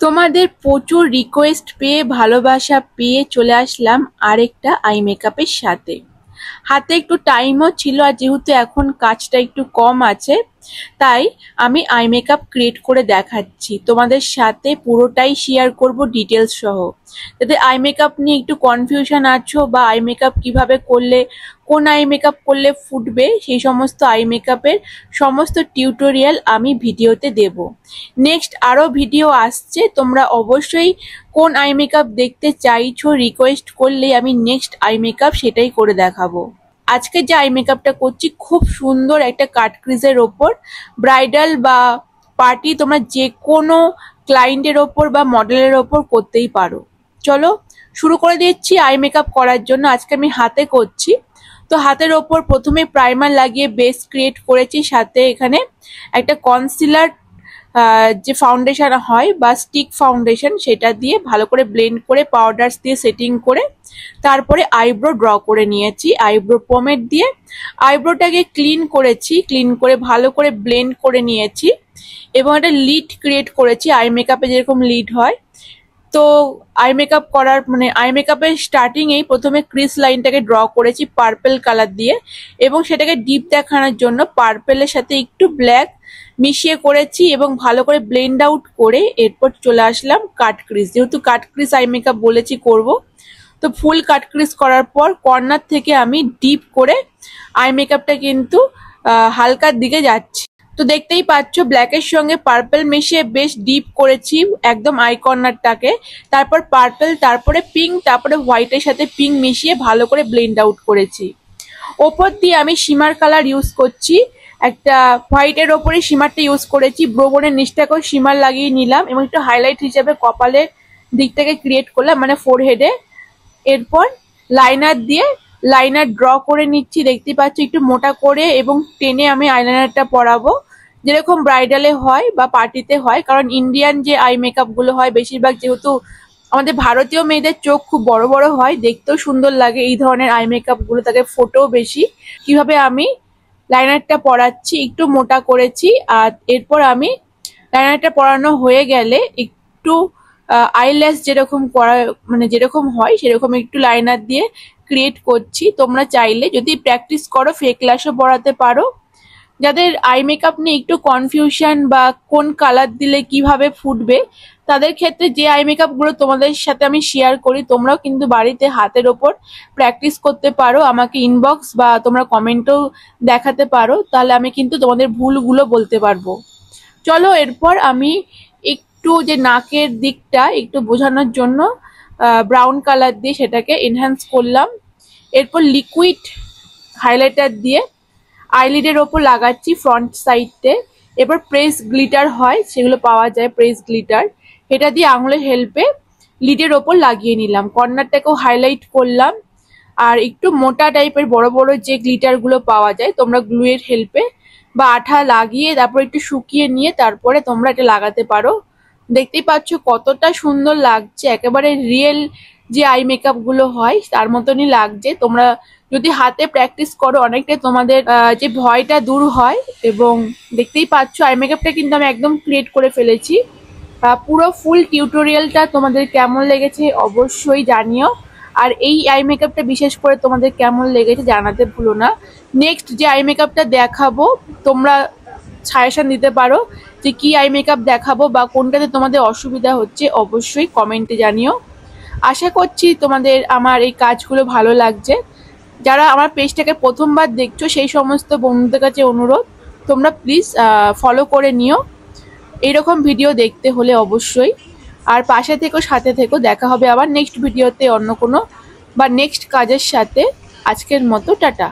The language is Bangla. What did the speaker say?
তোমাদের প্রচুর রিকোয়েস্ট পেয়ে ভালোবাসা পেয়ে চলে আসলাম আরেকটা আই মেকআপের সাথে। হাতে একটু টাইমও ছিল, আর যেহেতু এখন কাজটা একটু কম আছে তাই আমি আই মেকআপ ক্রিয়েট করে দেখাচ্ছি তোমাদের সাথে, পুরোটাই শেয়ার করব ডিটেলস সহ। যাতে আই মেকআপ নিয়ে একটু কনফিউশন আছো বা আই মেকআপ কিভাবে করলে, কোন আই মেকআপ করলে ফুটবে, সেই সমস্ত আই মেকআপের সমস্ত টিউটোরিয়াল আমি ভিডিওতে দেব। নেক্সট আরও ভিডিও আসছে, তোমরা অবশ্যই কোন আই মেকআপ দেখতে চাইছো রিকোয়েস্ট করলে আমি নেক্সট আই মেকআপ সেটাই করে দেখাবো। আজকে যে আই মেকআপটা করছি খুব সুন্দর একটা কাট ক্রিজের ওপর, ব্রাইডাল বা পার্টি তোমরা যে কোনো ক্লায়েন্টের ওপর বা মডেলের ওপর করতেই পারো। চলো শুরু করে দিচ্ছি আই মেকআপ করার জন্য। আজকে আমি হাতে করছি, তো হাতের ওপর প্রথমে প্রাইমার লাগিয়ে বেস ক্রিয়েট করেছি, সাথে এখানে একটা কনসিলার যে ফাউন্ডেশন হয় বা স্টিক ফাউন্ডেশন সেটা দিয়ে ভালো করে ব্লেন্ড করে পাউডার্স দিয়ে সেটিং করে তারপরে আইব্রো ড্র করে নিয়েছি। আইব্রো পমেড দিয়ে আইব্রোটাকে ক্লিন করেছি, ক্লিন করে ভালো করে ব্লেন্ড করে নিয়েছি এবং একটা লিড ক্রিয়েট করেছি আই মেকআপে যেরকম লিড হয়। তো আই মেকআপ করার আই মেকআপের স্টার্টিংয়েই প্রথমে ক্রিস লাইনটাকে ড্র করেছি পার্পেল কালার দিয়ে, এবং সেটাকে ডিপ দেখানোর জন্য পার্পেলের সাথে একটু ব্ল্যাক মিশিয়ে করেছি এবং ভালো করে ব্লেন্ড আউট করে এরপর চলে আসলাম কাট ক্রিজ। যেহেতু কাট ক্রিজ আই মেকআপ বলেছি করব, তো ফুল কাট ক্রিজ করার পর কর্নার থেকে আমি ডিপ করে আই মেকআপটা কিন্তু হালকার দিকে যাচ্ছি। তো দেখতেই পাচ্ছ ব্ল্যাকের সঙ্গে পার্পল মিশিয়ে বেশ ডিপ করেছি একদম আই কর্নারটাকে, তারপর পার্পল, তারপরে পিঙ্ক, তারপরে হোয়াইটের সাথে পিঙ্ক মিশিয়ে ভালো করে ব্লেন্ড আউট করেছি। ওপর দিয়ে আমি শিমার কালার ইউজ করছি, একটা হোয়াইটের ওপরে শিমারটা ইউজ করেছি, ব্রোবনের নিচটাকেও শিমার লাগিয়ে নিলাম এবং একটু হাইলাইট হিসেবে কপালের দিকটাকে ক্রিয়েট করলাম, মানে ফোরহেডে। এরপর লাইনার দিয়ে লাইনার ড্র করে নিচ্ছি, দেখতেই পাচ্ছি একটু মোটা করে এবং টেনে আমি আইলাইনারটা পরাবো যেরকম ব্রাইডালে হয় বা পার্টিতে হয়। কারণ ইন্ডিয়ান যে আই মেকআপ গুলো হয় বেশিরভাগ, যেহেতু আমাদের ভারতীয় মেয়েদের চোখ খুব বড় বড় হয়, দেখতেও সুন্দর লাগে এই ধরনের আই মেকআপ গুলো, তাকে ফোটেও বেশি। কিভাবে আমি লাইনারটা পরাচ্ছি, একটু মোটা করেছি, আর এরপর আমি লাইনারটা পরানো হয়ে গেলে একটু আইল্যাশ যেরকম করা যেরকম হয় সেরকম একটু লাইনার দিয়ে ক্রিয়েট করছি। তোমরা চাইলে যদি প্র্যাকটিস করো ফেক ল্যাশও পরাতে পারো। যাদের আই মেকআপ নিয়ে একটু কনফিউশন বা কোন কালার দিলে কিভাবে ফুটবে, তাদের ক্ষেত্রে যে আই মেকআপ গুলো তোমাদের সাথে আমি শেয়ার করি তোমরাও কিন্তু বাড়িতে হাতের ওপর প্র্যাকটিস করতে পারো। আমাকে ইনবক্স বা তোমরা কমেন্টেও দেখাতে পারো, তাহলে আমি কিন্তু তোমাদের ভুলগুলো বলতে পারবো। চলো এরপর আমি একটু যে নাকের দিকটা একটু বোঝানোর জন্য ব্রাউন কালার দিয়ে সেটাকে এনহ্যান্স করলাম। এরপর লিকুইড হাইলাইটার দিয়ে আইলিডের ওপর লাগাচ্ছি ফ্রন্ট সাইডে। এবার প্রেস গ্লিটার হয়, সেগুলো পাওয়া যায় প্রেস গ্লিটার, এটা দিয়ে আঙুলের হেল্পে লিডের ওপর লাগিয়ে নিলাম। কর্নারটাকেও হাইলাইট করলাম। আর একটু মোটা টাইপের বড় বড় যে গ্লিটারগুলো পাওয়া যায় তোমরা গ্লুয়ের হেল্পে বা আঠা লাগিয়ে তারপর একটু শুকিয়ে নিয়ে তারপরে তোমরা এটা লাগাতে পারো। দেখতেই পাচ্ছ কতটা সুন্দর লাগছে, একেবারে রিয়েল যে আই মেকআপ গুলো হয় তার মতনই লাগছে। তোমরা যদি হাতে প্র্যাকটিস করো অনেকটাই তোমাদের যে ভয়টা দূর হয়। এবং দেখতেই পাচ্ছ আই মেকআপটা কিন্তু আমি একদম ক্রিয়েট করে ফেলেছি। পুরো ফুল টিউটোরিয়ালটা তোমাদের কেমন লেগেছে অবশ্যই জানিও, আর এই আই মেকআপটা বিশেষ করে তোমাদের কেমন লেগেছে জানাতে ভুলো না। নেক্সট যে আই মেকআপটা দেখাবো তোমরা সাজেশন দিতে পারো যে কি আই মেকআপ দেখাবো বা কোনটাতে তোমাদের অসুবিধা হচ্ছে, অবশ্যই কমেন্টে জানিও। আশা করছি তোমাদের আমার এই কাজগুলো ভালো লাগছে। যারা আমার পেজটাকে প্রথমবার দেখছো সেই সমস্ত বন্ধুদের কাছে অনুরোধ তোমরা প্লিজ ফলো করে নিও এইরকম ভিডিও দেখতে হলে অবশ্যই। আর পাশে থেকো, সাথে থেকো, দেখা হবে আবার নেক্সট ভিডিওতে অন্য কোনো বা নেক্সট কাজের সাথে। আজকের মতো টাটা।